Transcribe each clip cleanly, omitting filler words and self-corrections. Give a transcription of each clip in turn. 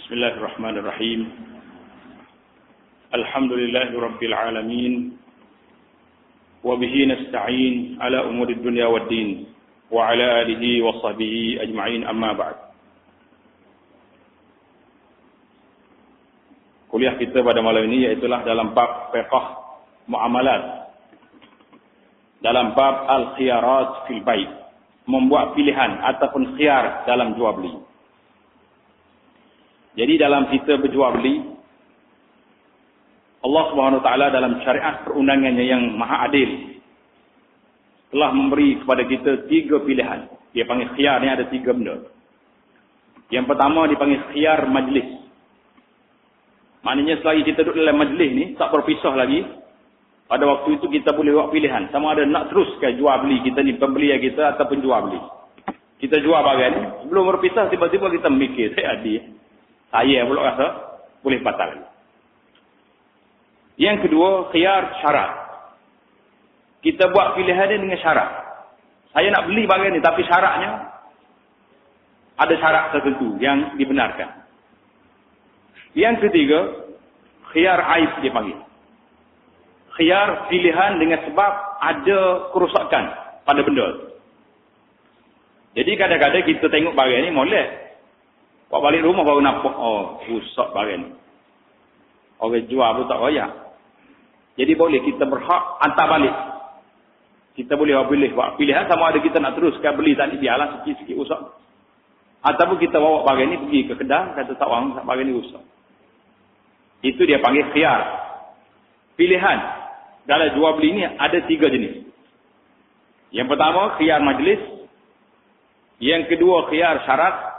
Bismillahirrahmanirrahim. Alhamdulillahi rabbil alamin. Wa bihi nasta'in ala umurid dunya waddin. Wa ala alihi wa sahbihi ajma'in, amma ba'd. Kuliah kita pada malam ini iaitulah dalam bab fiqh muamalat. Dalam bab al-khiyarat fil bait. Membuat pilihan ataupun khiyar dalam jual beli. Jadi dalam kita berjual beli, Allah Subhanahu Wa Taala dalam syariat perundangannya yang maha adil telah memberi kepada kita 3 pilihan. Dia panggil khiyar ni ada 3 benda. Yang pertama dipanggil khiyar majlis. Maknanya selagi kita duduk dalam majlis ni tak berpisah lagi, pada waktu itu kita boleh buat pilihan. Sama ada nak teruskan jual beli kita ni, pembeli kita ataupun jual beli. Kita jual barang ni, sebelum berpisah tiba-tiba kita mikir, saya pula rasa boleh batal. Yang kedua, khiyar syarat. Kita buat pilihan dia dengan syarat. Saya nak beli barang ni tapi syaratnya ada syarat tertentu yang dibenarkan. Yang ketiga, khiyar aib dia panggil. Khiyar pilihan dengan sebab ada kerosakan pada benda. Jadi kadang-kadang kita tengok barang ni molek. Bawa balik rumah baru nampak, rusak barang ni. Orang jual pun tak royak. Jadi boleh kita berhak hantar balik. Kita boleh buat pilihan sama ada kita nak teruskan beli tadi, biarlah sikit-sikit rusak. Ataupun kita bawa barang ni pergi ke kedai, kata tak orang, barang ni rusak. Itu dia panggil khiyar. Pilihan dalam jual beli ni ada 3 jenis. Yang pertama, khiyar majlis. Yang kedua, khiyar syarat.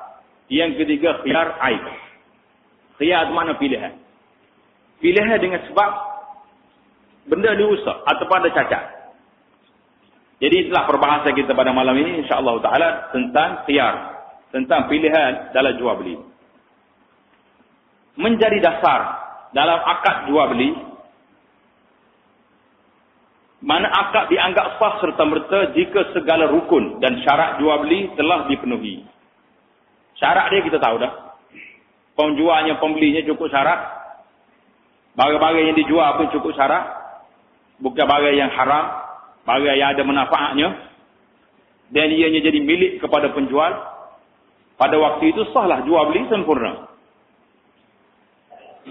Yang ketiga, khiyar aib. Khiyar mana pilihan? Pilihan dengan sebab benda dirusak ataupun ada cacat. Jadi itulah perbahasan kita pada malam ini insya-Allah taala tentang khiyar, tentang pilihan dalam jual beli. Menjadi dasar dalam akad jual beli, mana akad dianggap sah serta-merta jika segala rukun dan syarat jual beli telah dipenuhi. Syarat dia kita tahu dah. Penjualnya, pembelinya cukup syarat. Barang-barang yang dijual pun cukup syarat. Bukan barang yang haram. Barang yang ada manfaatnya. Dan ianya jadi milik kepada penjual. Pada waktu itu sahlah jual beli sempurna.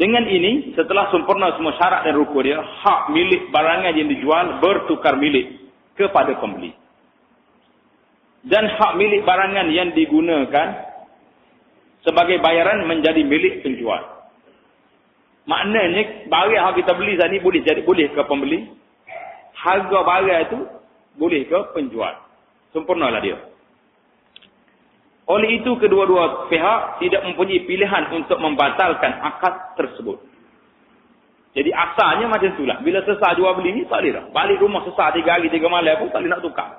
Dengan ini, setelah sempurna semua syarat dan rukun dia, hak milik barangan yang dijual bertukar milik kepada pembeli. Dan hak milik barangan yang digunakan sebagai bayaran menjadi milik penjual. Maknanya barang yang kita beli tadi boleh ke pembeli. Harga barang itu boleh ke penjual. Sempurnalah dia. Oleh itu kedua-dua pihak tidak mempunyai pilihan untuk membatalkan akad tersebut. Jadi asalnya macam itulah. Bila selesai jual beli ni tak boleh dah. Balik rumah selesai 3 hari 3 malam pun tak boleh nak tukar.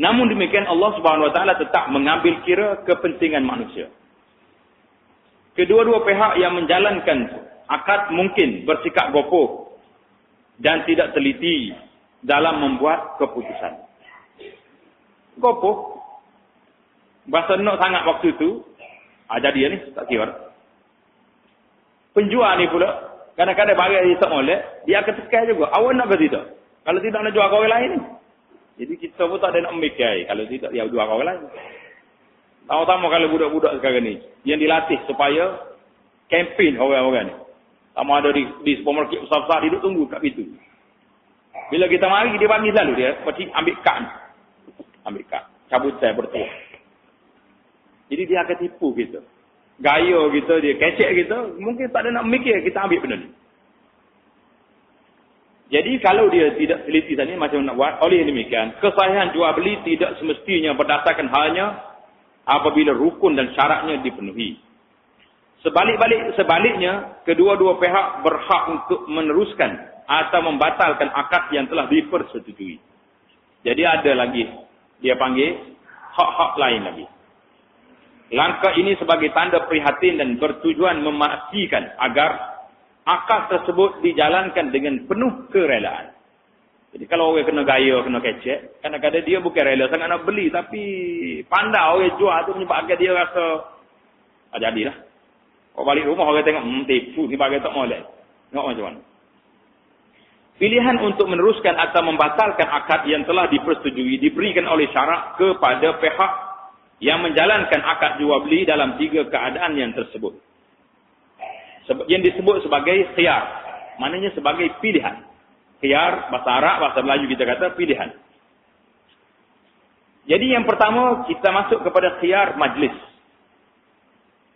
Namun demikian Allah Subhanahu Wa Taala tetap mengambil kira kepentingan manusia. Kedua-dua pihak yang menjalankan akad mungkin bersikap gopoh dan tidak teliti dalam membuat keputusan. Gopoh. Bahasa nak sangat waktu itu, jadi ni tak kira. Penjual ni pula, kadang-kadang barang dia tak molek, dia akan tekan juga. Awak nak ke tidak? Kalau tidak nak jual ke orang lain ni. Jadi kita pun tak ada nak memikir. Kalau tidak, dia jual orang lain. Tahu-tahu kalau budak-budak sekarang ni, yang dilatih supaya kempen orang-orang ni. Sama ada di supermarket besar-besar, dia duduk tunggu kat pintu. Bila kita mari, dia panggil lalu dia, pergi ambil kad. Ambil kad. Cabut saya bertuah. Jadi dia akan tipu kita. Gaya kita, dia kecek kita, mungkin tak ada nak memikir, kita ambil benda ni. Jadi kalau dia tidak teliti tadi macam nak buat, oleh demikian, kesahihan jual beli tidak semestinya berdasarkan hanya apabila rukun dan syaratnya dipenuhi. Sebaliknya, kedua-dua pihak berhak untuk meneruskan atau membatalkan akad yang telah dipersetujui. Jadi ada lagi, dia panggil hak-hak lain lagi. Langkah ini sebagai tanda prihatin dan bertujuan memastikan agar akad tersebut dijalankan dengan penuh kerelaan. Jadi kalau orang kena gaya, kena kecek, kadang-kadang dia bukan rela sangat nak beli, tapi pandai orang jual tu menyebabkan dia rasa, jadilah. Kau balik rumah orang tengok, tipu ni bagai tak molek. Tengok macam mana. Pilihan untuk meneruskan atau membatalkan akad yang telah dipersetujui diberikan oleh syarak kepada pihak yang menjalankan akad jual beli dalam 3 keadaan yang tersebut. Yang disebut sebagai khiyar. Maknanya sebagai pilihan. Khiyar, bahasa Arab, bahasa Melayu kita kata pilihan. Jadi yang pertama, kita masuk kepada khiyar majlis.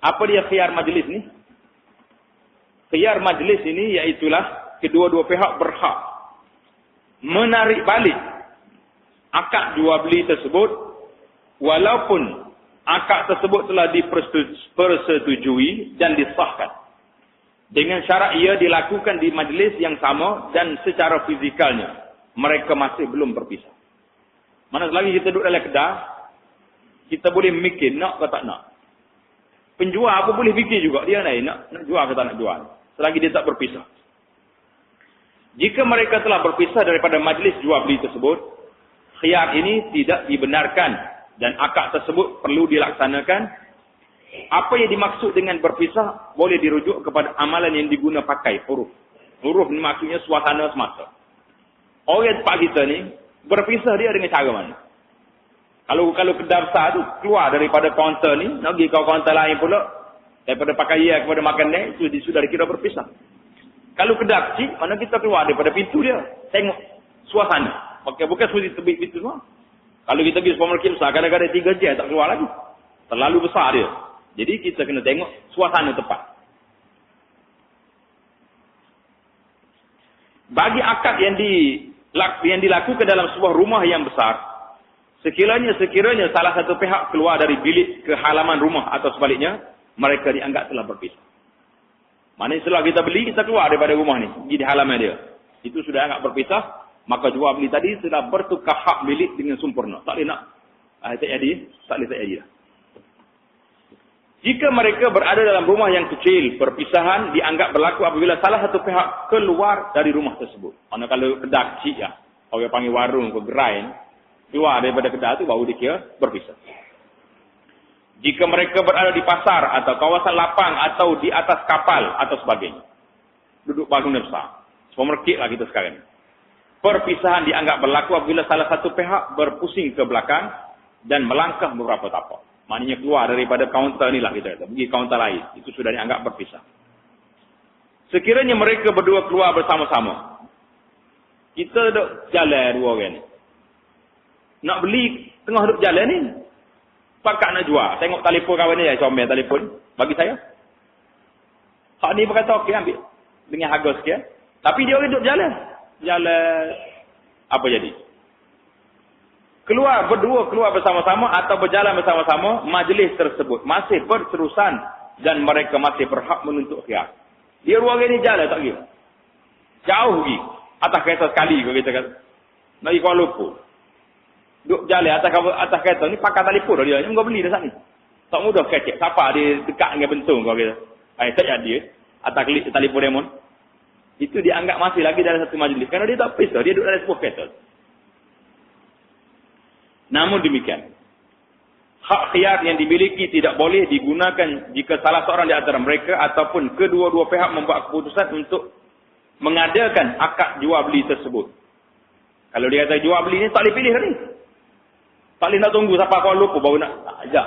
Apa dia khiyar majlis ni? Khiyar majlis ini iaitulah kedua-dua pihak berhak menarik balik akad jual beli tersebut walaupun akad tersebut telah dipersetujui dan disahkan. Dengan syarat ia dilakukan di majlis yang sama dan secara fizikalnya mereka masih belum berpisah. Mana selagi kita duduk dalam kedai, kita boleh mikir nak ke tak nak. Penjual apa boleh fikir juga dia nak jual ke tak nak jual. Selagi dia tak berpisah. Jika mereka telah berpisah daripada majlis jual beli tersebut, khiyar ini tidak dibenarkan dan akad tersebut perlu dilaksanakan. Apa yang dimaksud dengan berpisah boleh dirujuk kepada amalan yang diguna pakai huruf. Huruf ni maksudnya suasana semasa. Orang tempat kita ni berpisah dia dengan cara mana? Kalau kedai besar tu keluar daripada kaunter ni, nak pergi ke kaunter lain pula, daripada pakaian kepada makanan, itu sudah dikira berpisah. Kalau kedai kecil, mana kita keluar daripada pintu dia, tengok suasana. Bukan sulit terbit pintu semua. Kalau kita pergi supermarket besar, kadang-kadang 3 jam tak keluar lagi. Terlalu besar dia. Jadi kita kena tengok suasana tepat. Bagi akad yang dilakukan dalam sebuah rumah yang besar, sekiranya salah satu pihak keluar dari bilik ke halaman rumah atau sebaliknya, mereka dianggap telah berpisah. Maknanya setelah kita beli, kita keluar daripada rumah ni, pergi di halaman dia. Itu sudah anggap berpisah, maka jual beli tadi sudah bertukar hak milik dengan sempurna. Tak boleh nak. Tak jadi dah. Jika mereka berada dalam rumah yang kecil, perpisahan dianggap berlaku apabila salah satu pihak keluar dari rumah tersebut. Mana kalau kedai kecil ya, orang panggil warung ke gerai, keluar daripada kedai itu baru dikira berpisah. Jika mereka berada di pasar atau kawasan lapang atau di atas kapal atau sebagainya. Duduk bangunan besar. Supermarket lah kita sekarang. Perpisahan dianggap berlaku apabila salah satu pihak berpusing ke belakang dan melangkah beberapa tapak. Maknanya keluar daripada kaunter ni lah kita kata. Pergi kaunter lain. Itu sudah dianggap berpisah. Sekiranya mereka berdua keluar bersama-sama. Kita duduk jalan dua orang ni. Nak beli tengah duduk jalan ni. Pakat nak jual. Tengok telefon kawan ni. Comel telefon. Bagi saya. Hak ni berkata okey ambil. Dengan harga sekian. Tapi dia orang duduk jalan. Jalan. Apa jadi? Berdua keluar bersama-sama atau berjalan bersama-sama, majlis tersebut masih berterusan dan mereka masih berhak menuntut khiyar. Dia dua orang ni jalan tak kira. Jauh pergi. Atas kereta sekali kalau kita kata. Nak pergi Kuala Lumpur. Duduk jalan atas kereta ni pakai telefon dia. Dia enggak beli dah saat ni. Tak mudah kecek. Siapa dia dekat dengan bentung kalau kita. Tak jadi. Atas klik telefon Raymond. Itu dianggap masih lagi dalam satu majlis. Kerana dia tak pisah. Dia duduk dalam sebuah kereta. Namun demikian, hak khiyar yang dimiliki tidak boleh digunakan jika salah seorang di antara mereka ataupun kedua-dua pihak membuat keputusan untuk mengadakan akad jual beli tersebut. Kalau dia kata jual beli ni tak boleh pilih ni. Tak boleh nak tunggu sampai Kuala Lumpur baru nak ajak.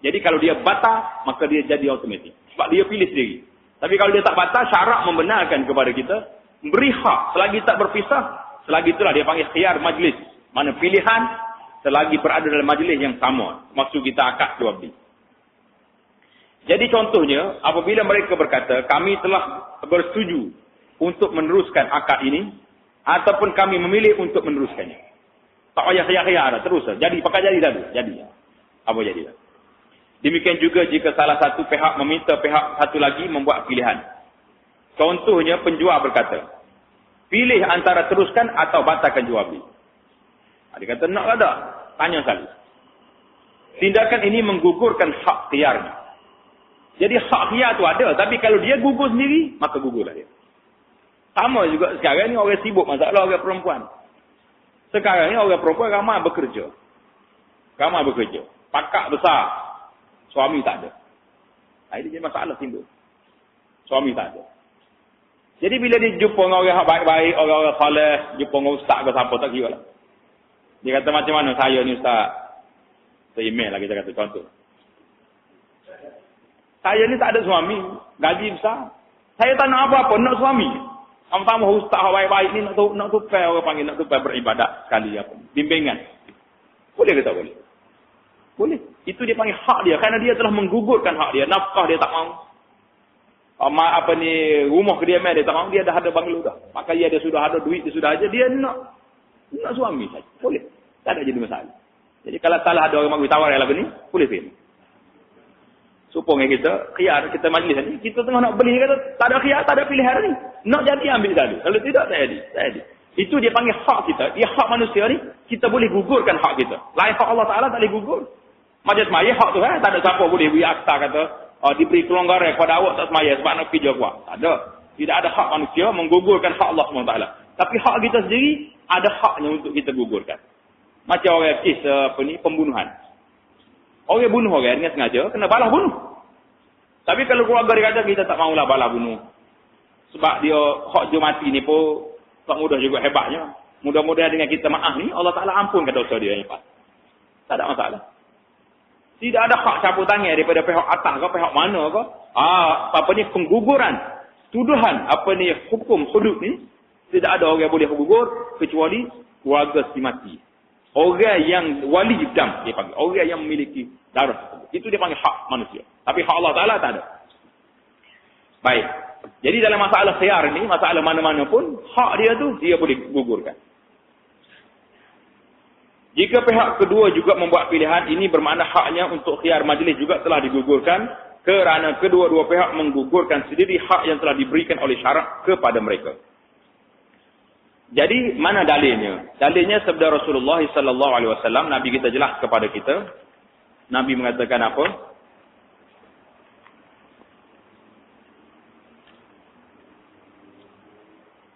Jadi kalau dia batal, maka dia jadi automatik. Sebab dia pilih sendiri. Tapi kalau dia tak batal, syarak membenarkan kepada kita, beri hak selagi tak berpisah, selagi itulah dia panggil khiyar majlis. Mana pilihan selagi berada dalam majlis yang sama. Maksud kita akad jual beli. Jadi contohnya, apabila mereka berkata, kami telah bersetuju untuk meneruskan akad ini, ataupun kami memilih untuk meneruskannya. Tak payah khiyar-khiyar, terus. Jadi, pakai jadi dah tu. Jadi. Apa jadi dah? Demikian juga jika salah satu pihak meminta pihak satu lagi membuat pilihan. Contohnya, penjual berkata, pilih antara teruskan atau batalkan jual beli. Dia kata, nak tak? Tanya sekali. Tindakan ini menggugurkan hak khiyarnya. Jadi hak khiyar tu ada. Tapi kalau dia gugur sendiri, maka gugurlah dia. Sama juga sekarang ni orang sibuk masalah orang perempuan. Sekarang ni orang perempuan ramai bekerja. Pakak besar. Suami tak ada. Ini jadi masalah timbul. Suami tak ada. Jadi bila dia jumpa dengan orang baik-baik, orang-orang soleh, jumpa dengan ustaz ke siapa tak kira lah. Dia kata macam mana saya ni ustaz? Saya email lah kita kata contoh. Saya ni tak ada suami, gaji besar. Saya tak nak apa-apa, nak suami. Pertama ustaz baik-baik ni nak tupai orang panggil, nak tupai beribadat sekali apa. Bimbingan. Boleh ke tak boleh? Boleh. Itu dia panggil hak dia kerana dia telah menggugurkan hak dia. Nafkah dia tak mahu. Rumah kediaman dia tak mahu, dia dah ada banglo dah. Maka dia sudah ada duit, dia sudah aja, dia nak suami saja. Boleh. Tak ada jadi masalah. Jadi kalau salah ada orang bagi tawar yang lagu ni, boleh pilih. Supaya kita majlis ni, kita tengah nak beli, kata tak ada khiyar, tak ada pilihan ni. Nak jadi ambil dulu. Kalau tidak, tak jadi. Itu dia panggil hak kita. Dia hak manusia ni, kita boleh gugurkan hak kita. Lain hak Allah Ta'ala tak boleh gugur. Macam semaya hak tu, tak ada siapa boleh beri akta kata, diberi kelonggaran kepada awak tak semaya sebab nak pergi jawab. Tak ada. Tidak ada hak manusia menggugurkan hak Allah SWT. Tapi hak kita sendiri, ada haknya untuk kita gugurkan. Macam orang kes pembunuhan. Orang bunuh orang dengan sengaja, kena balas bunuh. Tapi kalau keluarga dia kata, kita tak maulah balas bunuh. Sebab dia, hak dia mati ni pun, tak mudah juga hebatnya. Mudah-mudahan dengan kita maaf ni, Allah Ta'ala ampunkan dosa dia yang lepas. Tak ada masalah. Tidak ada hak campur tangan daripada pihak atas ke, pihak mana ke. Pengguguran, tuduhan, hukum, hudud ni, tidak ada orang yang boleh gugur, kecuali keluarga si mati. Orang yang wali dam, dia panggil. Orang yang memiliki darah. Itu dia panggil hak manusia. Tapi hak Allah Ta'ala tak ada. Baik. Jadi dalam masalah khiyar ni, masalah mana-mana pun, hak dia tu, dia boleh gugurkan. Jika pihak kedua juga membuat pilihan, ini bermakna haknya untuk khiyar majlis juga telah digugurkan, kerana kedua-dua pihak menggugurkan sendiri hak yang telah diberikan oleh syarak kepada mereka. Jadi mana dalilnya? Dalilnya sabda Rasulullah sallallahu alaihi wasallam, Nabi kita jelas kepada kita. Nabi mengatakan apa?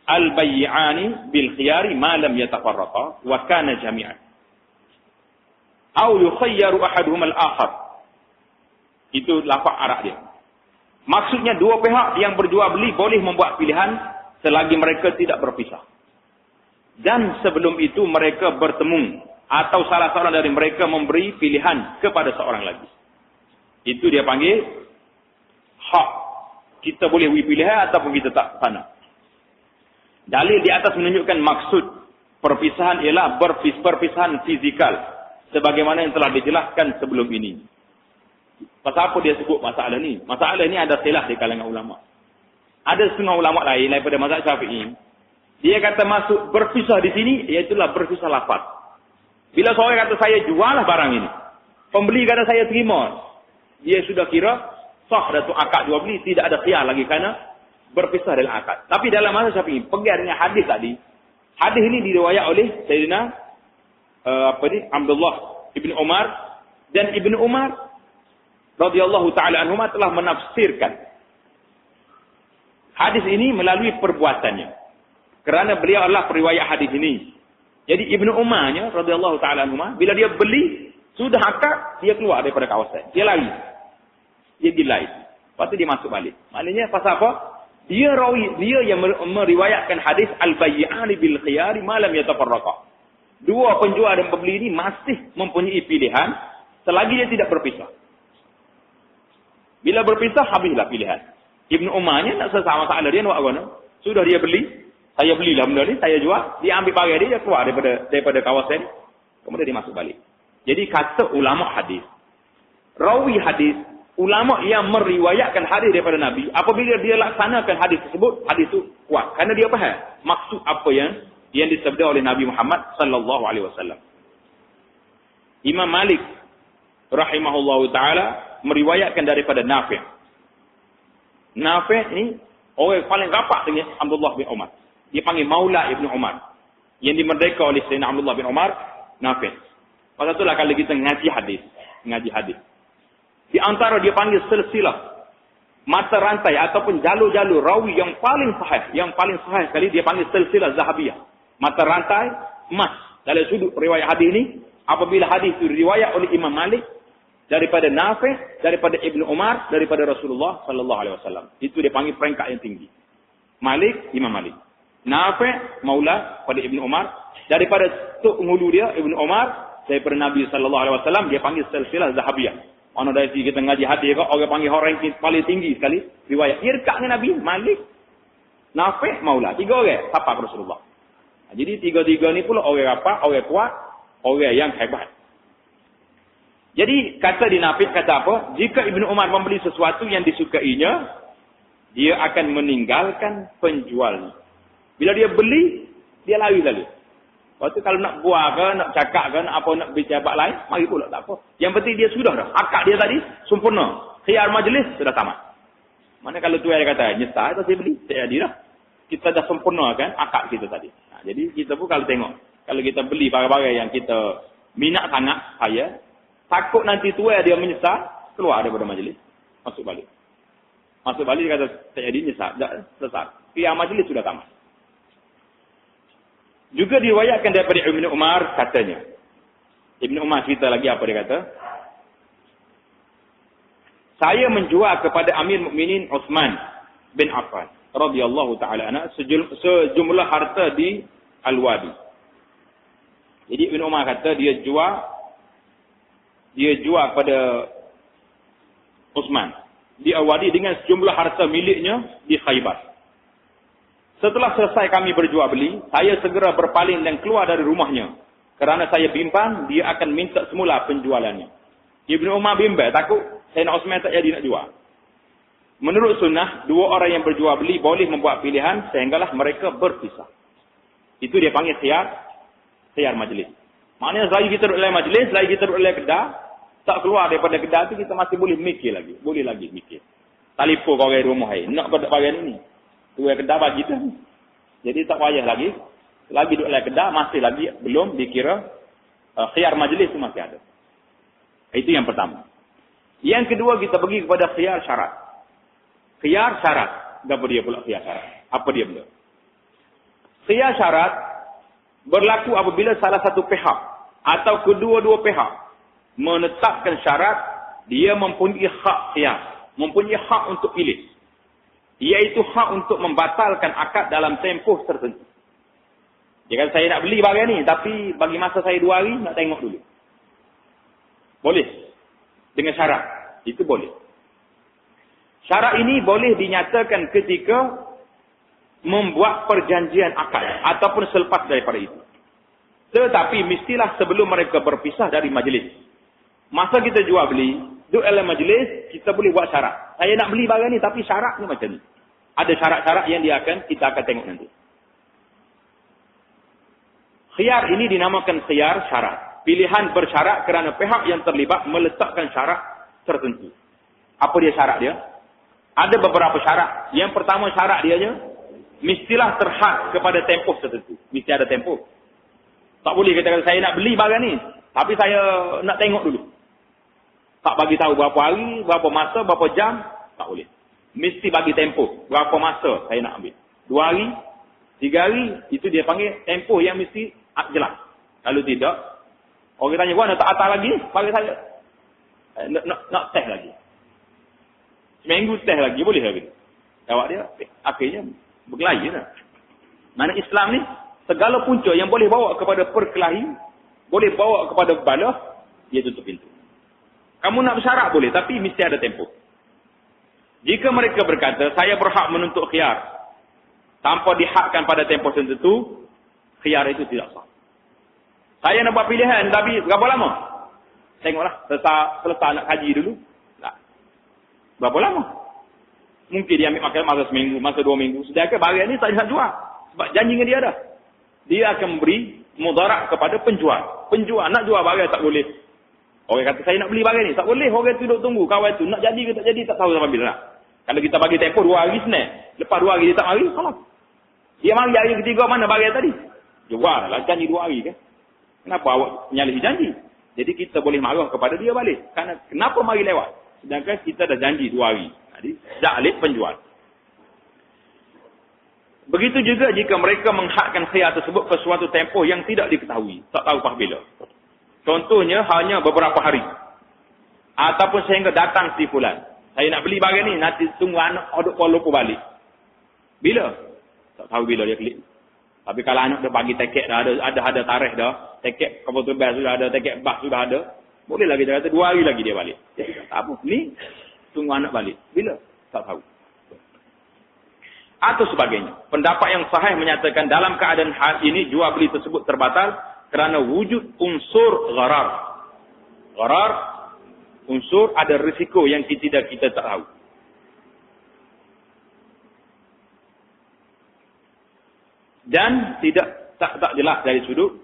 Al-bay'ani bil khiyari ma lam yatafarraqa wa kana jami'an. Aw yukhayyaru ahaduhuma al-akhar. Itu lafaz Arab dia. Maksudnya dua pihak yang berjual beli boleh membuat pilihan selagi mereka tidak berpisah. Dan sebelum itu mereka bertemu atau salah seorang dari mereka memberi pilihan kepada seorang lagi. Itu dia panggil hak. Kita boleh beri pilihan ataupun kita tak sana. Dalil di atas menunjukkan maksud perpisahan ialah perpisahan fizikal sebagaimana yang telah dijelaskan sebelum ini. Pasal apa dia sebut masalah ni? Masalah ni ada khilaf di kalangan ulama. Ada setengah ulama lain daripada mazhab Syafi'i. Dia kata masuk berpisah di sini, iaitulah berpisah lafaz. Bila seorang kata saya jual lah barang ini, pembeli kata saya terima, dia sudah kira sah datuk akad jual beli, tidak ada khiyar lagi kerana berpisah dalam akad. Tapi dalam mazhab Syafi'i, pegang dengan hadis tadi, hadis ini diriwayat oleh Sayyidina Abdullah ibn Umar, dan Ibn Umar radhiyallahu taala anhuma telah menafsirkan hadis ini melalui perbuatannya. Kerana beliau adalah periwayat hadis ini. Jadi Ibnu Umarnya radhiyallahu taala anhuma, bila dia beli sudah akad, dia keluar daripada kawasan. Dia lari. Dia dilai. Lepas tu dia masuk balik. Maknanya pasal apa? Dia yang meriwayatkan hadis al-bay'ani bil khiyari ma lam yatafarraqa. Dua penjual dan pembeli ini masih mempunyai pilihan selagi dia tidak berpisah. Bila berpisah habislah pilihan. Ibnu Umarnya nak selesai masalah dia nak buat apa? Sudah dia beli, saya belilah benda ni, saya jual, dia ambil barang dia keluar daripada kawasan, kemudian dia masuk balik. Jadi kata ulama hadis, rawi hadis, ulama yang meriwayatkan hadis daripada Nabi, apabila dia laksanakan hadis tersebut, hadis itu kuat. Kerana dia faham maksud apa yang disabda oleh Nabi Muhammad sallallahu alaihi wasallam. Imam Malik rahimahullahu taala meriwayatkan daripada Nafi'. Nafi' ni orang paling rapat dengan Abdullah bin Umar. Dia panggil Maula Ibn Umar. Yang dimerdeka oleh Sayyidina Abdullah bin Umar, Nafi'. Pasal itulah kalau kita ngaji hadis. Di antara dia panggil silsilah, mata rantai ataupun jalur-jalur rawi yang paling sahih sekali, dia panggil silsilah zahabiyah. Mata rantai emas dalam sudut riwayat hadis ini, apabila hadis itu riwayat oleh Imam Malik, daripada Nafi', daripada Ibnu Umar, daripada Rasulullah sallallahu alaihi wasallam. Itu dia panggil peringkat yang tinggi. Malik, Imam Malik. Nafi' maula pada Ibnu Umar, daripada tok ngulu dia Ibnu Umar, daripada Nabi sallallahu alaihi wasallam, dia panggil silsilah zahabiyah. Mana dari kita ngaji hadis kau orang panggil orang yang paling tinggi sekali riwayat. Dia dekat dengan Nabi, Malik, Nafi', maula. 3 orang sapa Rasulullah. Jadi 3-3 ni pula orang apa? Orang kuat, orang yang hebat. Jadi kata di Nafi' kata apa? Jika Ibnu Umar membeli sesuatu yang disukainya, dia akan meninggalkan penjualnya. Bila dia beli, dia lari lalu. Lepas tu kalau nak buat ke, nak cakap ke, nak apa, nak berjabat lain, mari pula, tak apa. Yang penting dia sudah dah. Akad dia tadi, sempurna. Khiyar majlis, sudah tamat. Mana kalau tu yang kata, nyesal atau saya beli, tak jadi dah. Kita dah sempurnakan akad kita tadi. Jadi kita pun kalau tengok, kalau kita beli barang-barang yang kita minat sangat, takut nanti tuai dia menyesal, keluar daripada majlis, masuk balik. Masuk balik dia kata, tak jadi nyesal, dah selesai. Khiyar majlis sudah tamat. Juga diriwayatkan daripada Ibnu Umar katanya. Ibnu Umar cerita lagi apa dia kata? Saya menjual kepada Amir Mukminin Uthman bin Affan radhiyallahu taala anhu sejumlah harta di Al-Wadi. Jadi Ibnu Umar kata dia jual pada Uthman di Al-Wadi dengan sejumlah harta miliknya di Khaybar. Setelah selesai kami berjual beli, saya segera berpaling dan keluar dari rumahnya. Kerana saya bimbang, dia akan minta semula penjualannya. Ibnu Umar bimbang, takut Sayyidina Uthman tak jadi nak jual. Menurut sunnah, 2 orang yang berjual beli boleh membuat pilihan sehinggalah mereka berpisah. Itu dia panggil khiyar majlis. Maknanya selagi kita duduk dalam majlis, selagi kita duduk dalam kedai, tak keluar daripada kedai tu kita masih boleh mikir lagi. Boleh lagi mikir. Telefon kau orang rumah hai, nak pada bagian ini. Tu yang kedai bagi dah. Jadi tak payah lagi. Lagi duduk dalam kedai, masih lagi belum dikira khiyar majlis tu masih ada. Itu yang pertama. Yang kedua kita pergi kepada khiyar syarat. Khiyar syarat. Apa dia pula khiyar syarat? Apa dia pula? Khiyar syarat berlaku apabila salah satu pihak atau kedua-dua pihak menetapkan syarat, dia mempunyai hak khiyar. Mempunyai hak untuk pilih. Iaitu hak untuk membatalkan akad dalam tempoh tertentu. Dia kata saya nak beli barang ni, tapi bagi masa saya 2 hari, nak tengok dulu. Boleh. Dengan syarat. Itu boleh. Syarat ini boleh dinyatakan ketika membuat perjanjian akad. Ataupun selepas daripada itu. Tetapi mestilah sebelum mereka berpisah dari majlis. Masa kita jual beli, duduk dalam majlis, kita boleh buat syarat. Saya nak beli barang ni, tapi syarat ni macam ni. Ada syarat-syarat yang kita akan tengok nanti. Khiyar ini dinamakan khiyar syarat. Pilihan bersyarat kerana pihak yang terlibat meletakkan syarat tertentu. Apa dia syarat dia? Ada beberapa syarat. Yang pertama syarat dia mestilah terhad kepada tempoh tertentu. Mesti ada tempoh. Tak boleh kata saya nak beli barang ni, tapi saya nak tengok dulu. Tak bagi tahu berapa hari, berapa masa, berapa jam, tak boleh. Mesti bagi tempoh. Berapa masa saya nak ambil. 2 hari, 3 hari, itu dia panggil tempoh yang mesti jelas. Kalau tidak, orang tanya, wah nak tak atas lagi? Bagi saya. Nak teh lagi. Seminggu teh lagi, boleh lagi. Jawab dia, akhirnya berkelahi lah. Mana Islam ni, segala punca yang boleh bawa kepada perkelahi, boleh bawa kepada balah, dia tutup pintu. Kamu nak bersyarat boleh, tapi mesti ada tempoh. Jika mereka berkata, saya berhak menuntut khiyar, tanpa dihakkan pada tempoh tertentu, khiyar itu tidak sah. Saya nak buat pilihan, tapi berapa lama? Tengoklah, selesai nak kaji dulu. Tak. Berapa lama? Mungkin dia ambil makan masa seminggu, masa 2 minggu. Sedangkan barang ni tak nak jual. Sebab janji dengan dia dah. Dia akan memberi mudarat kepada penjual. Penjual nak jual barang tak boleh. Orang kata saya nak beli barang ni. Tak boleh. Orang tu duduk tunggu. Kawan tu nak jadi ke tak jadi tak tahu sampai bila nak. Kalau kita bagi tempoh 2 hari senang. Lepas 2 hari dia tak mari, salah. Dia mari hari ketiga mana barang tadi? Jual lah. Janji 2 hari kan. Kenapa awak menyalahi janji? Jadi kita boleh marah kepada dia balik. Karena kenapa mari lewat? Sedangkan kita dah janji 2 hari. Jadi zalik penjual. Begitu juga jika mereka menghadkan khiyar tersebut ke suatu tempoh yang tidak diketahui. Tak tahu pas bila. Contohnya hanya beberapa hari. Ataupun sehingga datang si fulan. Saya nak beli barang ni, nanti tunggu anak hodok Kuala Lumpur balik. Bila? Tak tahu bila dia klik. Tapi kalau anak dah bagi tiket dah, ada tarikh dah, tiket kapal terbang sudah ada, tiket bas sudah ada, boleh lagi dia kata 2 hari lagi dia balik. Tak apa, ni tunggu anak balik. Bila? Tak tahu. Atau sebagainya. Pendapat yang sahih menyatakan dalam keadaan hal ini jual beli tersebut terbatal kerana wujud unsur gharar. Gharar, unsur ada risiko yang kita tak tahu. Dan tak jelas dari sudut,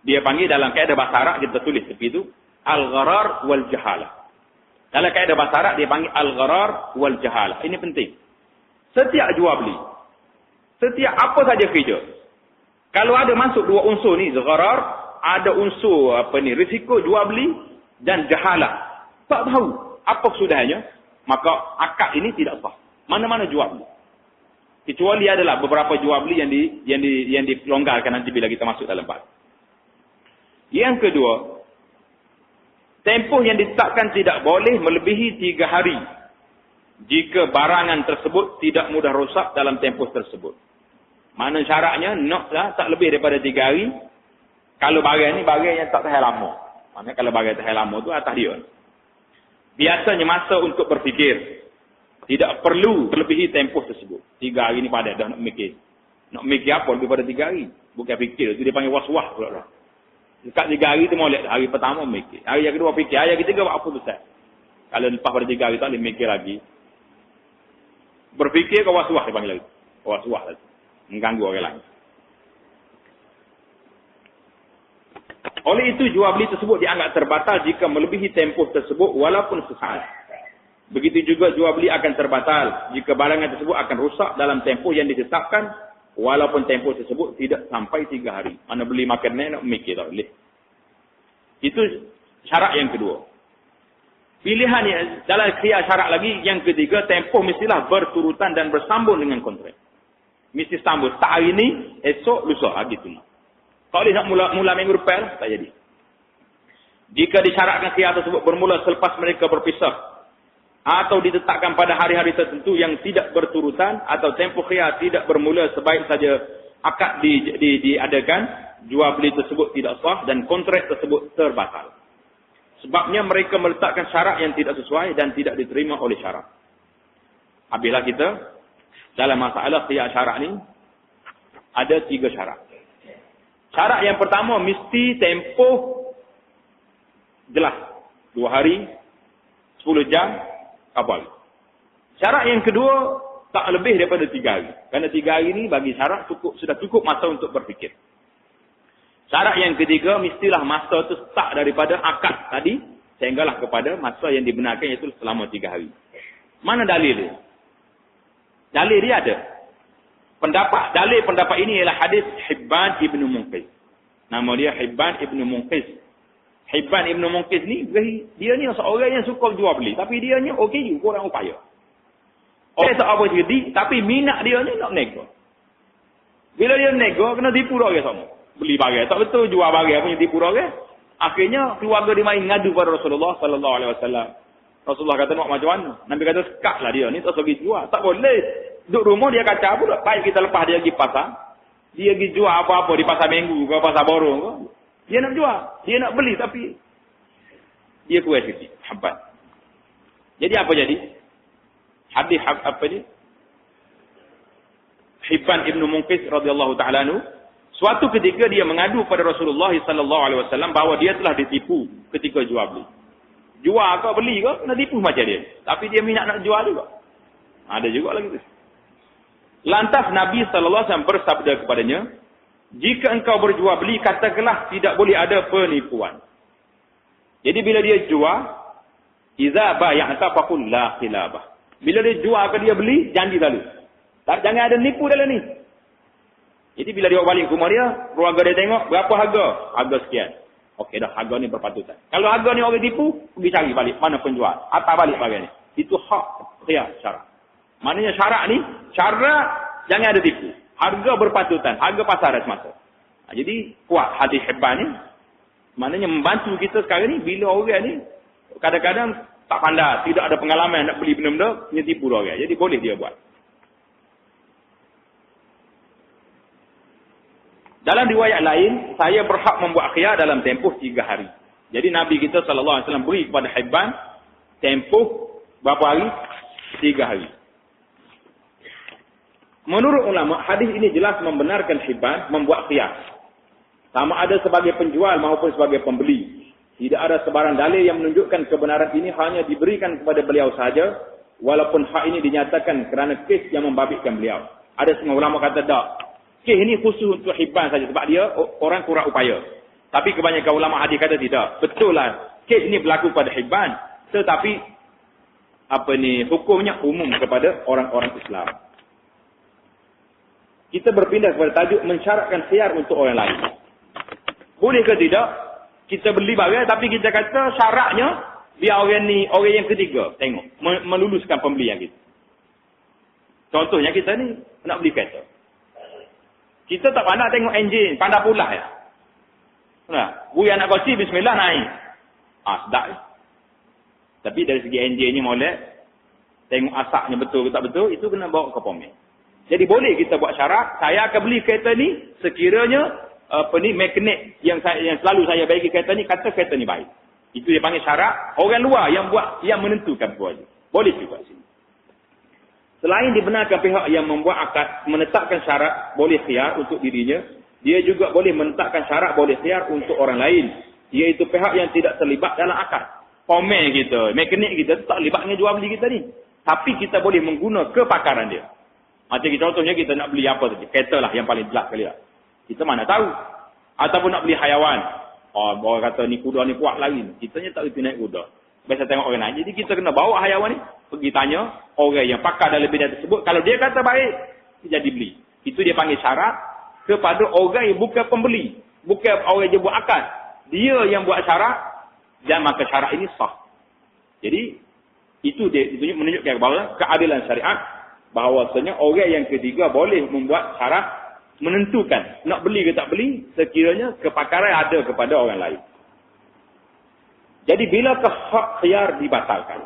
dia panggil dalam kaedah bahasa Arab, kita tulis seperti itu, al-gharar wal jahalah. Dalam kaedah bahasa Arab, dia panggil al-gharar wal jahalah. Ini penting. Setiap jual beli, setiap apa saja kerja, kalau ada masuk 2 unsur ni, gharar, ada unsur risiko jual beli dan jahalah, tak tahu apa kesudahannya, maka akad ini tidak sah. Mana-mana jual beli. Kecuali adalah beberapa jual beli yang dilonggarkan nanti bila kita masuk dalam bab. Yang kedua, tempoh yang ditetapkan tidak boleh melebihi 3 hari. Jika barangan tersebut tidak mudah rosak dalam tempoh tersebut. Mana syaratnya, naklah tak lebih daripada 3 hari. Kalau barang ni barang yang tak tahan lama. Maksudnya kalau barang tahan lama tu atas dia. Biasanya masa untuk berfikir. Tidak perlu melebihi tempoh tersebut. 3 hari ni padat dah nak mikir. Nak mikir apa lebih pada 3 hari. Bukan fikir. Itu dia panggil was-was pula dah. Dekat 3 hari tu molek. Hari pertama mikir. Hari yang kedua fikir. Hari yang ketiga buat apa besar. Kalau lepas pada 3 hari tak boleh mikir lagi. Berfikir ke was-was dia panggil lagi. Was-was lagi. Mengganggu orang lain. Oleh itu jual beli tersebut dianggap terbatal jika melebihi tempoh tersebut walaupun sesaat. Begitu juga jual beli akan terbatal jika barangan tersebut akan rusak dalam tempoh yang ditetapkan walaupun tempoh tersebut tidak sampai 3 hari. Mana beli makan ni nak mikir tak boleh. Itu syarat yang kedua. Pilihan yang dalam kriya syarat lagi yang ketiga, tempoh mestilah berturutan dan bersambung dengan kontrak. Mesti sambung. Tak hari ni, esok, lusa. Gitu. Tak boleh nak mula minggu depan, tak jadi. Jika disyaratkan kriya tersebut bermula selepas mereka berpisah atau ditetapkan pada hari-hari tertentu yang tidak berturutan atau tempoh kriya tidak bermula sebaik saja akad diadakan, jual beli tersebut tidak sah dan kontrak tersebut terbatal. Sebabnya mereka meletakkan syarat yang tidak sesuai dan tidak diterima oleh syarat. Habislah kita dalam masalah khiyar syarat ni ada 3 syarat. Syarat yang pertama mesti tempoh jelas. 2 hari, 10 jam, kapal. Syarat yang kedua tak lebih daripada 3 hari. Kerana 3 hari ni bagi syarat sudah cukup masa untuk berfikir. Syarat yang ketiga, mestilah masa itu start daripada akad tadi, sehinggalah kepada masa yang dibenarkan, iaitu selama 3 hari. Mana dalil dia? Dalil dia ada. Dalil pendapat ini ialah hadis Hibban Ibn Munqidh. Nama dia Hibban Ibn Munqidh. Hibban Ibn Munqidh ni, dia ni seorang yang suka jual beli. Tapi dia ni okey juga, orang upaya. Orang tak apa jadi, tapi minat dia ni nak nego. Bila dia nego, kena tipu dah orang sama. Beli barang. Tak betul jual barang punya tipu orang. Akhirnya keluarga dia main ngadu pada Rasulullah sallallahu alaihi wasallam. Rasulullah kata nak macam mana? Nabi kata sekatlah dia ni tak pergi jual. Tak boleh. Duduk rumah dia kata pula. Baik kita lepas dia pergi pasar. Dia pergi jual apa-apa di pasar Minggu ke pasar Borong ke. Dia nak jual. Dia nak beli tapi dia kuat sikit. Habat. Jadi apa jadi? Hadis apa ni? Hibban Ibn Munqidh radhiyallahu ta'ala anhu. Suatu ketika dia mengadu pada Rasulullah sallallahu alaihi wasallam bahawa dia telah ditipu ketika jual beli. Jual ke beli ke kena tipu macam dia. Tapi dia minat nak jual juga. Ada juga lagi tu. Lantas Nabi sallallahu alaihi wasallam bersabda kepadanya, "Jika engkau berjual beli, katakanlah tidak boleh ada penipuan." Jadi bila dia jual, "Idza bay'ata faqul la khilabah." Bila dia jual ke dia beli, janji lalu. Jangan ada nipu dalam ni. Jadi bila dia balik ke rumah dia, keluarga dia tengok berapa harga? Harga sekian. Okey dah, harga ni berpatutan. Kalau harga ni orang tipu, pergi cari balik mana penjual. Atas balik barang ni. Itu hak khiyar syarat. Maknanya syarat ni, syarat jangan ada tipu. Harga berpatutan, harga pasaran semasa. Jadi kuat hadis Hibban ni. Maknanya membantu kita sekarang ni bila orang ni kadang-kadang tak pandai, tidak ada pengalaman nak beli benda-benda, dia tipu orang. Jadi boleh dia buat. Dalam riwayat lain, saya berhak membuat khiyar dalam tempoh 3 hari. Jadi Nabi kita SAW beri kepada Hibban tempoh berapa hari? 3 hari. Menurut ulama, hadis ini jelas membenarkan Hibban membuat khiyar. Sama ada sebagai penjual maupun sebagai pembeli. Tidak ada sebarang dalil yang menunjukkan kebenaran ini hanya diberikan kepada beliau saja, walaupun hak ini dinyatakan kerana kes yang membabitkan beliau. Ada setengah ulama kata tak. Kes ini khusus untuk Hibban saja sebab dia orang kurang upaya. Tapi kebanyakan ulama hadis kata tidak. Betul lah. Kes ini berlaku pada Hibban. Tetapi hukumnya umum kepada orang-orang Islam. Kita berpindah kepada tajuk mensyaratkan khiyar untuk orang lain. Boleh ke tidak? Kita beli barang tapi kita kata syaratnya biar orang yang ketiga tengok. Meluluskan pembelian kita. Contohnya kita ni nak beli kereta. Kita tak pandai tengok enjin, pandai pula ya. Nah, buaya nak koci, bismillah naik. Sedap. Tapi dari segi enjinnya molek, tengok asapnya betul ke tak betul, itu kena bawa ke pomel. Jadi boleh kita buat syarat, saya akan beli kereta ni sekiranya mekanik yang selalu saya bagi kereta ni kata kereta ni baik. Itu dia panggil syarat. Orang luar yang menentukan boleh. Boleh juga sini. Selain dibenarkan pihak yang membuat akad menetapkan syarat boleh khiyar untuk dirinya, dia juga boleh menetapkan syarat boleh khiyar untuk orang lain, iaitu pihak yang tidak terlibat dalam akad. Pomel kita, mekanik kita tak terlibat dengan jual beli kita ni. Tapi kita boleh mengguna kepakaran dia. Macam contohnya kita nak beli apa saja, kereta lah yang paling jelas kali lah. Kita mana tahu. Ataupun nak beli hayawan. Orang kata ni kuda ni kuat lagi. Kita tak reti naik kuda. Biasa tengok orang lain. Jadi kita kena bawa hayawan ni. Pergi tanya orang yang pakar dalam bidang tersebut. Kalau dia kata baik, jadi beli. Itu dia panggil syarat kepada orang yang bukan pembeli. Bukan orang yang buat akad. Dia yang buat syarat. Dan maka syarat ini sah. Jadi, itu dia menunjukkan bahawa keadilan syariat. Bahawasanya orang yang ketiga boleh membuat syarat. Menentukan. Nak beli ke tak beli. Sekiranya kepakaran ada kepada orang lain. Jadi bilakah hak khiyar dibatalkan?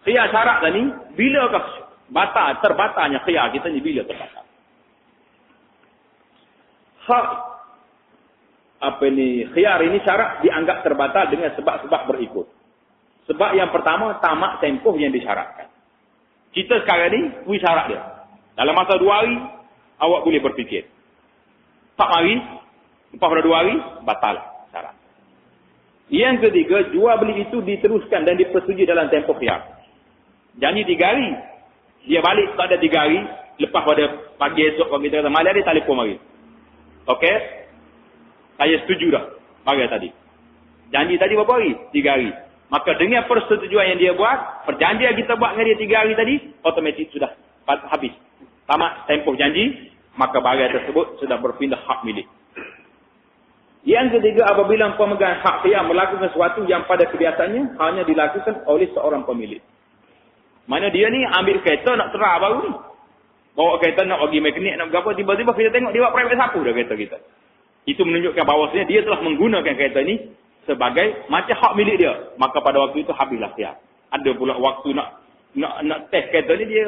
Khiyar syarat tadi, bilakah terbatalnya khiyar kita ni bila terbatal? Hak khiyar ini syarat dianggap terbatal dengan sebab-sebab berikut. Sebab yang pertama, tamat tempoh yang disyaratkan. Kita sekarang ni, syarat dia. Dalam masa 2 hari, awak boleh berfikir. Tak mari, lepas pada 2 hari, batal syarat. Yang ketiga, jual beli itu diteruskan dan dipersetujui dalam tempoh khiyar. Janji 3 hari. Dia balik tak ada 3 hari. Lepas pada pagi esok, pagi kata, malam dia telefon mari. Okey? Saya setuju dah. Mari tadi. Janji tadi berapa hari? 3 hari. Maka dengan persetujuan yang dia buat, perjanjian kita buat dengan dia 3 hari tadi, otomatik sudah habis. Tamat tempoh janji, maka barang tersebut sudah berpindah hak milik. Yang ketiga, apabila pemegang hak khiyar melakukan sesuatu yang pada kebiasaannya hanya dilakukan oleh seorang pemilik. Mana dia ni ambil kereta nak serah baru ni. Bawa kereta nak pergi mekanik nak berapa, tiba-tiba kita tengok dia buat private sapu dah kereta kita. Itu menunjukkan bahawasanya dia telah menggunakan kereta ni sebagai macam hak milik dia. Maka pada waktu itu habislah khiyar. Ada pula waktu nak test kereta ni dia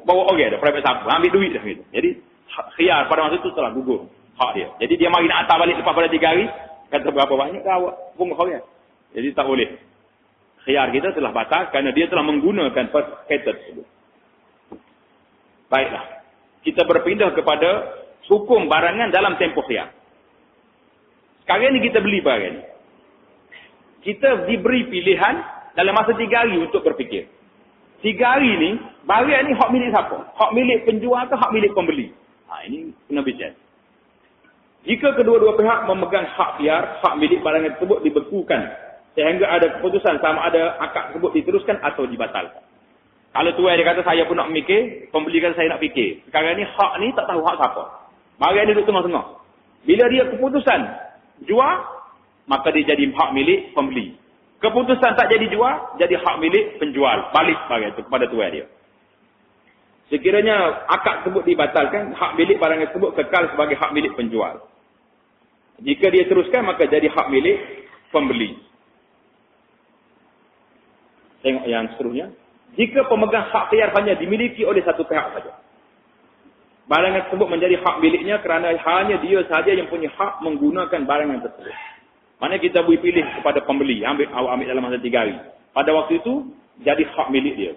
bawa orang dah private sapu, ambil duit dah gitu. Jadi khiyar pada masa itu telah gugur hak dia. Jadi dia mari nak hantar balik lepas pada 3 hari, kata berapa banyak dah awak pun kau ya. Jadi tak boleh. Khiyar kita telah batal kerana dia telah menggunakan kereta tersebut. Baiklah. Kita berpindah kepada hukum barangan dalam tempoh khiyar. Sekarang ni kita beli barang ni. Kita diberi pilihan dalam masa 3 hari untuk berfikir. 3 hari ni, barang ni hak milik siapa? Hak milik penjual atau hak milik pembeli? Ini kena bincang. Jika kedua-dua pihak memegang hak khiyar, hak milik barang tersebut dibekukan sehingga ada keputusan sama ada akad tersebut diteruskan atau dibatalkan. Kalau tuan dia kata saya pun nak mikir, pembeli kata saya nak fikir. Sekarang ni hak ni tak tahu hak siapa. Barang ni duduk tengah-tengah. Bila dia keputusan jual, maka dia jadi hak milik pembeli. Keputusan tak jadi jual, jadi hak milik penjual. Balik barang itu kepada tuan dia. Sekiranya akad tersebut dibatalkan, hak milik barang tersebut kekal sebagai hak milik penjual. Jika dia teruskan, maka jadi hak milik pembeli. Tengok yang seterusnya. Jika pemegang hak khiyar hanya dimiliki oleh satu pihak saja. Barangan tersebut menjadi hak miliknya kerana hanya dia sahaja yang punya hak menggunakan barangan tersebut. Mana kita boleh pilih kepada pembeli, awak ambil dalam masa 3 hari. Pada waktu itu, jadi hak milik dia.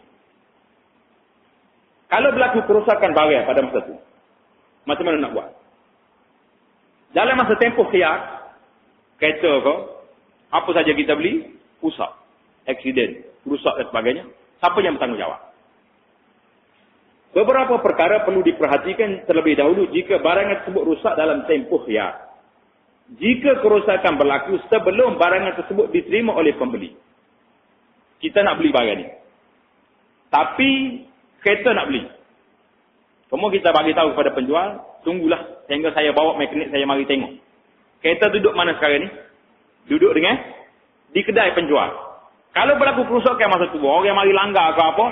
Kalau berlaku kerosakan barang pada masa itu, macam mana nak buat? Dalam masa tempoh khiyar, kereta ke, apa saja kita beli, rusak, aksiden, rusak dan sebagainya, siapa yang bertanggungjawab? Beberapa perkara perlu diperhatikan terlebih dahulu jika barangan tersebut rusak dalam tempoh khiyar. Jika kerosakan berlaku sebelum barangan tersebut diterima oleh pembeli. Kita nak beli barang ni. Tapi kereta nak beli. Kemudian kita bagi tahu kepada penjual, tunggulah sehingga saya bawa mekanik saya mari tengok. Kereta duduk mana sekarang ni? Duduk dengan di kedai penjual. Kalau berlaku kerosakan masa tu, orang yang mari langgar ke apa,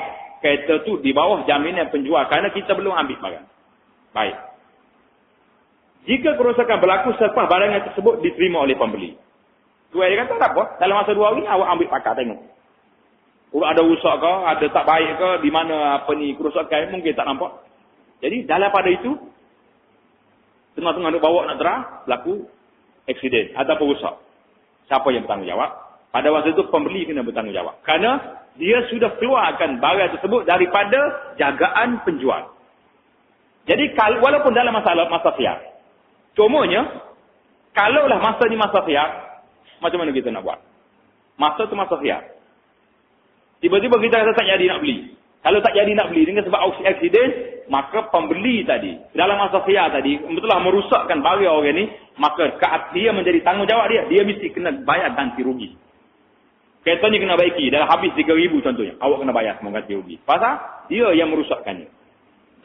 kereta tu di bawah jaminan penjual kerana kita belum ambil barang. Baik. Jika kerosakan berlaku selepas barangan tersebut diterima oleh pembeli. Tuan dia kata tak apa, dalam masa 2 hari awak ambil pakar tengok. Ada rusak ke, ada tak baik ke, di mana apa ni kerosakan mungkin tak nampak. Jadi dalam pada itu, tengah-tengah nak bawa nak terah, berlaku aksiden ataupun rusak. Siapa yang bertanggungjawab? Pada waktu itu pembeli kena bertanggungjawab. Kerana dia sudah keluarkan barang tersebut daripada jagaan penjual. Jadi walaupun dalam masa khiyar. Contohnya, kalaulah masa ni masa khiyar, macam mana kita nak buat? Masa tu masa khiyar. Tiba-tiba kita kata tak jadi nak beli. Kalau tak jadi nak beli dengan sebab aksiden, maka pembeli tadi, dalam masa khiyar tadi, betullah merusakkan barang orang ni, maka dia menjadi tanggungjawab dia. Dia mesti kena bayar ganti rugi. Kereta ni kena baiki, dah habis 3,000 contohnya. Awak kena bayar semua ganti rugi. Pasal dia yang merusakkannya.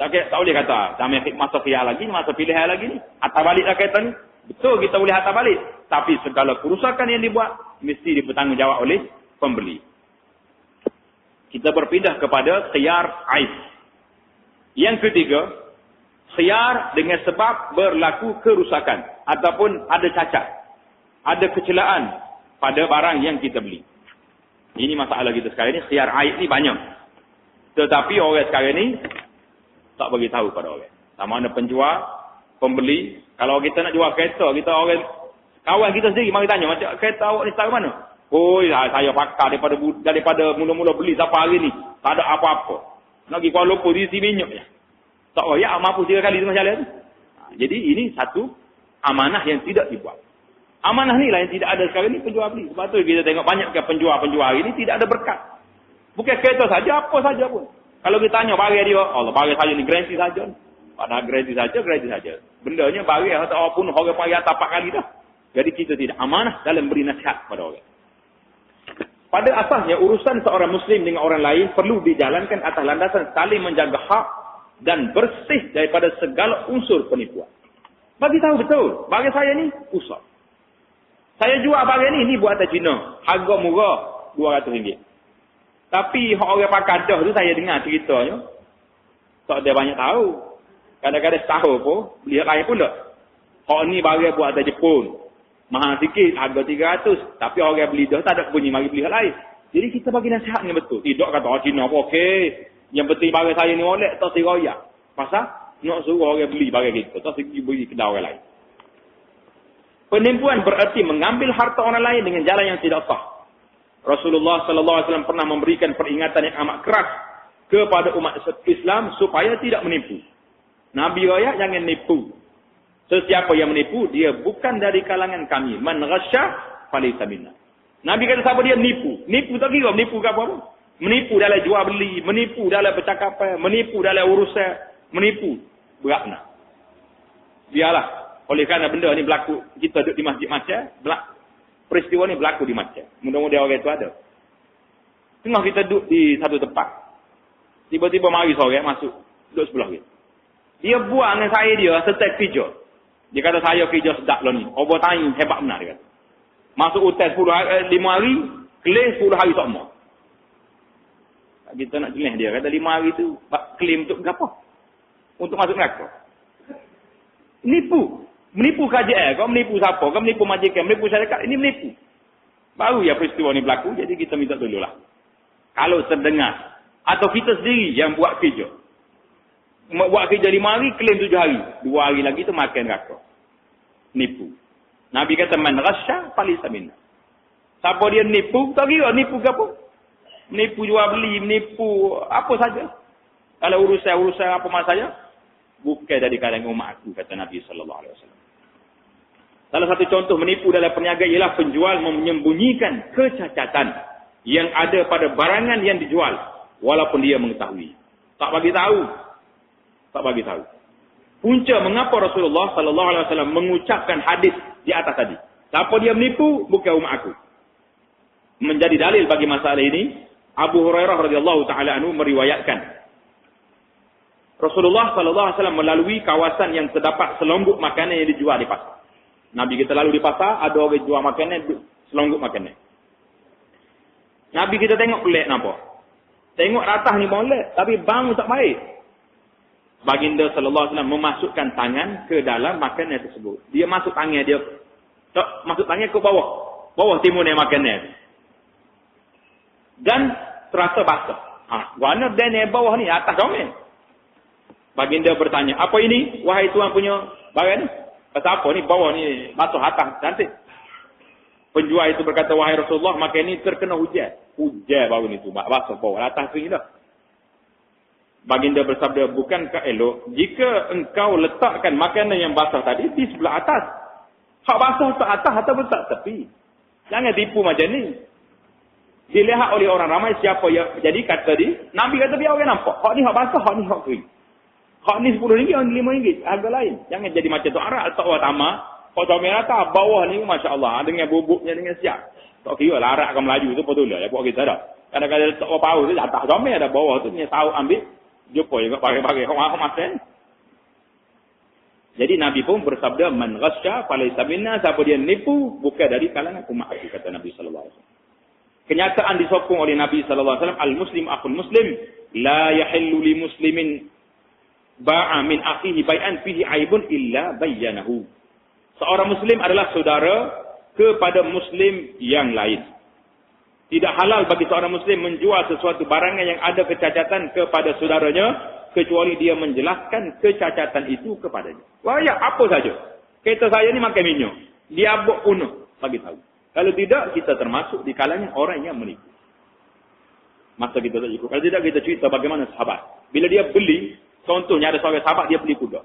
Tak boleh kata, sampai masa khiyar lagi, masa pilihan lagi ni. Hantar baliklah kereta ni. Betul kita boleh hantar balik. Tapi segala kerusakan yang dibuat, mesti dipertanggungjawab oleh pembeli. Kita berpindah kepada khiyar aib. Yang ketiga, khiyar dengan sebab berlaku kerusakan. Ataupun ada cacat. Ada kecelaan pada barang yang kita beli. Ini masalah kita sekarang ni, khiyar aib ni banyak. Tetapi orang sekarang ni, tak bagi tahu pada orang. Sama ada penjual, pembeli. Kalau kita nak jual kereta, kita orang, kawan kita sendiri, mari tanya, macam kereta awak ni tahu mana? Oh, saya pakar daripada mula-mula beli sampai hari ni. Tak ada apa-apa. Nak pergi Kuala Lumpur, isi minyak je. Tak payah, mampu 3 kali tengah jalan. Jadi ini satu amanah yang tidak dibuat. Amanah ni lah yang tidak ada sekarang ni penjual beli. Sebab tu kita tengok banyak penjual-penjual hari ni tidak ada berkat. Bukan kereta saja, apa saja pun. Kalau kita tanya barang dia, Allah barang saya ni garanti saja. Padahal garanti saja. Bendanya barang tak apa pun orang payah tapak kali dah. Jadi kita tidak amanah dalam beri nasihat kepada orang. Pada asasnya, urusan seorang Muslim dengan orang lain perlu dijalankan atas landasan saling menjaga hak dan bersih daripada segala unsur penipuan. Bagi tahu betul, barang saya ni usah. Saya jual barang ni buatan Cina. Harga murah, RM200. Tapi orang pakai dah tu saya dengar ceritanya. Tak ada banyak tahu. Kadang-kadang tahu pun, beli lain pun tak. Hak ni barang buatan Jepun. Mahal sikit, harga 300. Tapi orang beli dah tak ada bunyi, mari beli hal lain. Jadi kita bagi nasihat dengan betul. Tidak kata, Cina apa, okey. Yang penting barang saya ni molek, tak siroyak. Pasal, nak suruh orang beli barang kita. Tak beli kedai orang lain. Penipuan berarti mengambil harta orang lain dengan jalan yang tidak sah. Rasulullah SAW pernah memberikan peringatan yang amat keras kepada umat Islam supaya tidak menipu. Nabi raya jangan nipu. Sesiapa yang menipu, dia bukan dari kalangan kami. Man ghasya falaysa minna. Nabi kata siapa dia menipu. Nipu tak kira menipu ke apa-apa. Menipu dalam jual beli, menipu dalam percakapan, menipu dalam urusan, menipu. Beratna. Biarlah. Oleh kerana benda ni berlaku, kita duduk di masjid macam, peristiwa ni berlaku di macam. Mudah-mudahan orang itu ada. Tengah kita duduk di satu tempat. Tiba-tiba mari seorang masuk, duduk sebelah kita. Dia buang dengan saya dia, setek kerja. Dia kata saya kerja sedap lah ni. Overtime hebat benar dia kata. Masuk hotel 5 hari, claim 10 hari sama. Kita nak jenis dia. Kata 5 hari tu, claim untuk apa? Untuk masuk neraka. Nipu. Menipu KJL. Kau menipu siapa? Kau menipu majikan, menipu syarikat. Ini menipu. Baru ya peristiwa ni berlaku, jadi kita minta tolonglah. Kalau terdengar. Atau kita sendiri yang buat kerja. Buat kerja 5 hari, klaim 7 hari. 2 hari lagi tu makan neraka. Nipu. Nabi kata, man rasya falaysa minna. Siapa dia nipu, tak kira nipu ke apa. Nipu jual beli, nipu apa saja. Kalau urusan apa masalah, bukan dari kalangan umat aku, kata Nabi SAW. Salah satu contoh menipu dalam perniagaan ialah penjual menyembunyikan kecacatan yang ada pada barangan yang dijual, walaupun dia mengetahui. Tak bagi tahu. Punca mengapa Rasulullah SAW mengucapkan hadis di atas tadi. Siapa dia menipu, bukan umat aku. Menjadi dalil bagi masalah ini, Abu Hurairah radhiyallahu taala anhu meriwayatkan Rasulullah SAW melalui kawasan yang terdapat selongguk makanan yang dijual di pasar. Nabi kita lalu di pasar, ada orang jual makanan, selongguk makanan. Nabi kita tengok pelik nampak. Tengok atas ni molek, tapi bang tak baik. Baginda sallallahu alaihi wasallam memasukkan tangan ke dalam makanan tersebut. Dia masuk tangan dia. Masuk tangan ke bawah. Bawah timun yang makanan. Dan terasa basah. Warna dan yang bawah ni atas domel. Baginda bertanya, apa ini? Wahai tuan punya barang ni. Kata apa ni? Bawah ni basah, atas cantik. Penjual itu berkata, wahai Rasulullah, makan ini terkena hujan. Hujan baru ni tu. Basah bawah. Atas kering dah. Baginda bersabda, bukankah elok jika engkau letakkan makanan yang basah tadi di sebelah atas? Hak basah tak atas atau tak tepi. Jangan tipu macam ni. Dilihat oleh orang ramai siapa yang jadi kata tadi, Nabi kata biar orang nampak. Hak ni hak basah, hak ni hak kering. Hak ni RM10, hak ni RM5, harga lain. Jangan jadi macam tu Arab tak awak tamak. Kau comel rata, bawah ni masya-Allah dengan bubuknya dengan siap. Tak kira lah Arab akan melaju tu betul lah. Ya buat kita dah. Kadang-kadang tak apa tahu tu atas comel ada bawah tu ni tahu ambil. Jumpa juga pakai-pakai kau makan. Jadi Nabi pun bersabda, man ghasya falaysa minna, siapa dia nipu bukan dari kalangan umat aku, kata Nabi sallallahu alaihi wasallam. Kenyataan disokong oleh Nabi sallallahu alaihi wasallam, al-muslim akhul muslim, la yahillu li muslimin ba'a min akhihi bai'an fihi aibun illa bayyanahu. Seorang muslim adalah saudara kepada muslim yang lain. Tidak halal bagi seorang muslim menjual sesuatu barangan yang ada kecacatan kepada saudaranya, kecuali dia menjelaskan kecacatan itu kepadanya. Wah ya, apa saja. Kereta saya ni makan minyak. Dia abuk kuno. Bagi tahu. Kalau tidak, kita termasuk di kalangan orang yang menipu. Masa kita tak ikut. Kalau tidak, kita cerita bagaimana sahabat. Bila dia beli, contohnya ada seorang sahabat, dia beli kuda.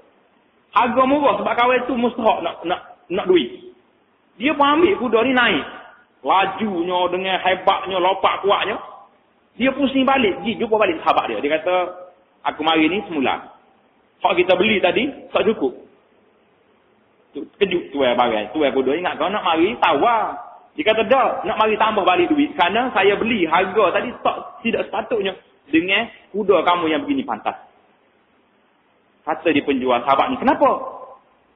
Harga murah sebab kawan itu mustahak nak duit. Dia pun ambil kuda ni naik. Lajunya dengan hebatnya, lopak kuatnya. Dia pusing balik. Dia jumpa balik sahabat dia. Dia kata, aku mari ni semula. Hak kita beli tadi, tak cukup. Kejut tuai barang. Tuai kuda ingat kau nak mari, tawar. Dia kata, dah, nak mari tambah balik duit. Kerana saya beli harga tadi tidak sepatutnya dengan kuda kamu yang begini pantas. Kata di penjual sahabat ni, kenapa?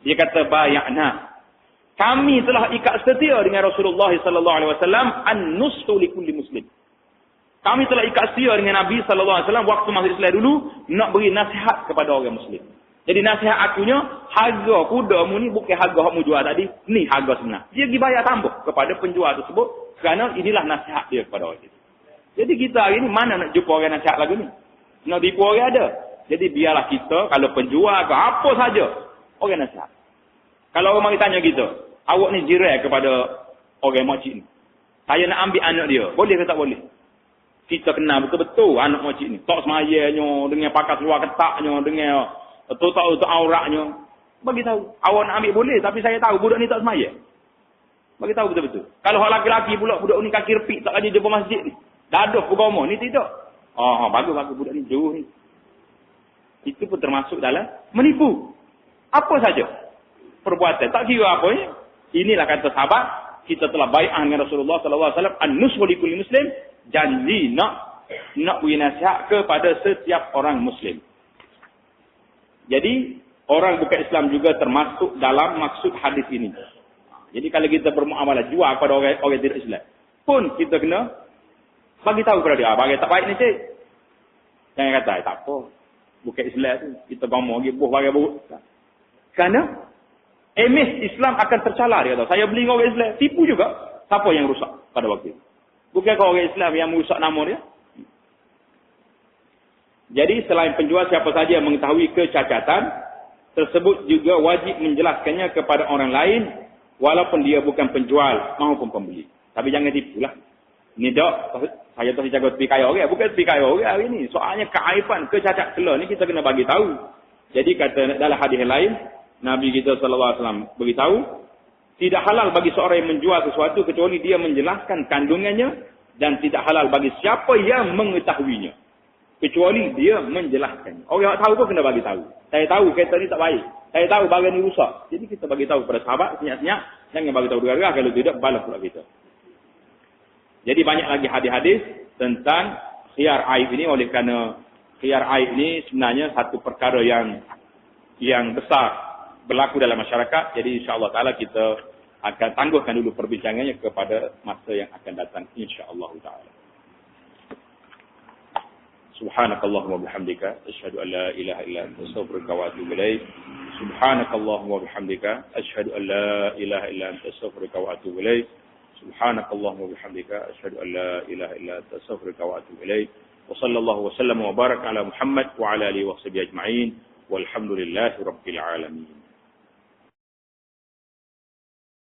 Dia kata, bayakna. Kami telah ikat setia dengan Rasulullah sallallahu alaihi wasallam an-nusu li kulli muslim. Kami telah ikat setia dengan Nabi sallallahu alaihi wasallam waktu masuk Islam dulu nak beri nasihat kepada orang muslim. Jadi nasihat akunya, harga kudamu ni bukan harga hak mu jual tadi, ni harga sebenar. Dia pergi bayar tambah kepada penjual tersebut kerana inilah nasihat dia kepada orang itu. Jadi kita hari ni mana nak jumpa orang nasihat lagu ni? Nak tipu orang ada. Jadi biarlah kita kalau penjual ke apa saja orang nasihat. Kalau orang mari tanya kita, awak ni jiran kepada orang makcik ni. Saya nak ambil anak dia. Boleh ke tak boleh? Kita kenal betul-betul anak makcik ni. Tak semayanya, dengan pakai seluar ketaknya, dengan total auratnya. Bagi tahu. Awak nak ambil boleh, tapi saya tahu budak ni tak semaya. Bagi tahu betul-betul. Kalau orang lelaki pula, budak ni kaki repik, tak lagi jumpa masjid ni. Dadah bergama, ni tidak. Bagus-bagus budak ni jauh ni. Itu pun termasuk dalam menipu. Apa saja perbuatan. Tak kira apa ni. Inilah kata sahabat, kita telah bai'ah dengan Rasulullah sallallahu alaihi wasallam an-nushu li kulli muslim, janji nak beri nasihat kepada setiap orang muslim. Jadi orang bukan Islam juga termasuk dalam maksud hadis ini. Jadi kalau kita bermuamalah jual kepada orang tidak Islam, pun kita kena bagi tahu kepada dia, bagi tak baik ni cik. Jangan kata tak apa. Bukan Islam tu, kita ngomong lagi bagi buruk. Kerana emis Islam akan tercalar, dia kata. Saya beli dengan orang Islam, tipu juga. Siapa yang rusak pada waktu itu? Bukan orang Islam yang merusak nama dia? Jadi selain penjual, siapa saja yang mengetahui kecacatan tersebut juga wajib menjelaskannya kepada orang lain walaupun dia bukan penjual maupun pembeli. Tapi jangan tipulah. Ni dok, saya tu jaga tepi kaya orang, bukan tepi kaya orang hari ni. Soalnya keaiban, kecacat celah ni kita kena bagi tahu. Jadi kata dalam hadis lain, Nabi kita sallallahu alaihi wasallam beritahu, tidak halal bagi seorang yang menjual sesuatu kecuali dia menjelaskan kandungannya, dan tidak halal bagi siapa yang mengetahuinya kecuali dia menjelaskan. Orang yang tahu pun kena bagi tahu. Saya tahu kereta ni tak baik. Saya tahu barang ni rusak. Jadi kita bagi tahu kepada sahabat senyap-senyap, jangan bagi tahu derah, kalau tidak balas pula kita. Jadi banyak lagi hadis-hadis tentang khiyar aib ini, oleh kerana khiyar aib ini sebenarnya satu perkara yang besar berlaku dalam masyarakat. Jadi insya-Allah taala kita akan tangguhkan dulu perbincangannya kepada masa yang akan datang insya-Allah taala. Subhanakallahumma bihamdika asyhadu an la ilaha illa anta astaghfiruka wa atubu ilaik. Subhanakallahumma bihamdika asyhadu an la ilaha illa anta astaghfiruka wa atubu ilaik. Subhanakallahumma bihamdika asyhadu an la ilaha illa anta astaghfiruka wa atubu ilaik. Wa sallallahu wa sallama wa baraka ala Muhammad wa ala alihi wa sahbihi ajma'in. Walhamdulillahi rabbil alamin.